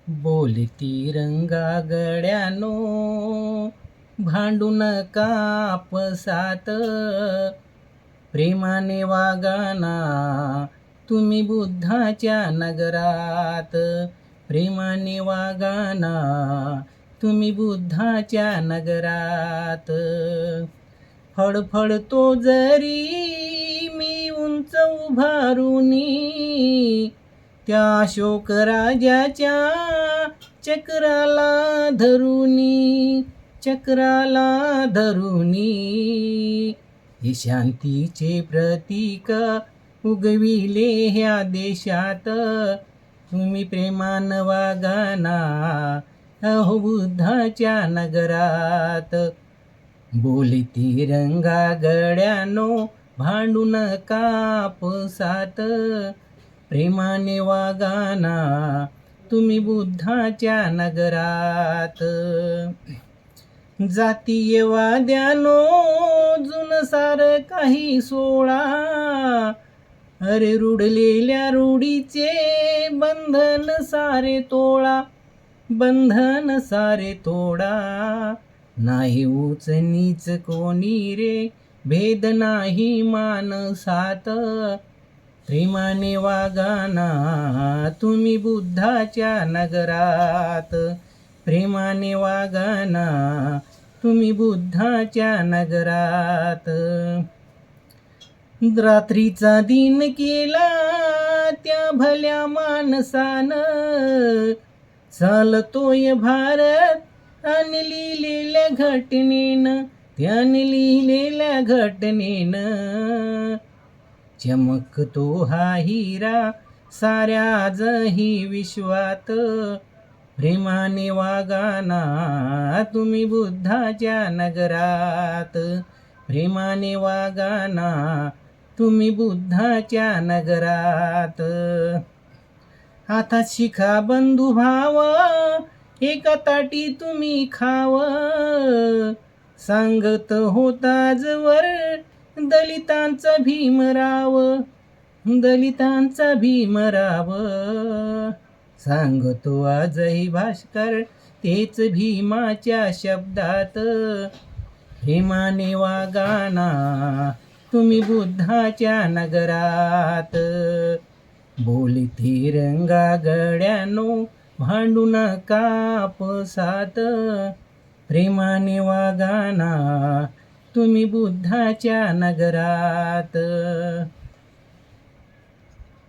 बोलती रंगा गड्यानो, भांडू नका आपसात. प्रेमाने वागाना तुम्ही बुद्धाच्या नगरात. प्रेमाने वागाना तुम्ही बुद्धाच्या नगरात. फडफडतो जरी मी उंच उभारुनी, त्या अशोक राजाच्या चक्राला धरुनी, चक्राला धरुनी. हे शांतीचे प्रतीक उगविले ह्या देशात. तुम्ही प्रेमान वागाना अहो बुद्धाच्या नगरात. बोलती रंगा गड्यानो, भांडू नका आपसात. प्रेमाने वागाना तुम्ही बुद्धाच्या नगरात. जातीयवाद्यानो जुन सार काही सोळा, अरे रुडलेल्या रूढीचे बंधन सारे तोळा, बंधन सारे तोडा. नाही ऊच नीच कोणी रे, भेद नाही मानसात. प्रेमाने वागाना तुम्ही बुद्धाच्या नगरात. प्रेमाने वागाना तुम्ही बुद्धाच्या नगरात. रात्रीचा दिन केला त्या भल्या माणसानं, चालतोय भारत आणि लिहिलेल्या घटनेनं, त्याने लिहिलेल्या घटनेनं. चमकतो हा हिरा साऱ्या आजही विश्वात. प्रेमाने वागाना तुम्ही बुद्धाच्या नगरात. प्रेमाने वागाना तुम्ही बुद्धाच्या नगरात. हातात शिखा बंधू भाव, एका ताटी तुम्ही खाव. सांगत होता आजवर दलितांचा भीमराव, दलितांचा भीमराव. सांगतो आजही भास्कर तेच भीमाच्या शब्दात. प्रेमाने वागाना तुम्ही बुद्धाच्या नगरात. बोलती रंगा गड्यानो, भांडू नका आपसात. प्रेमाने वागाना तुम्ही बुद्धाच्या नगरात.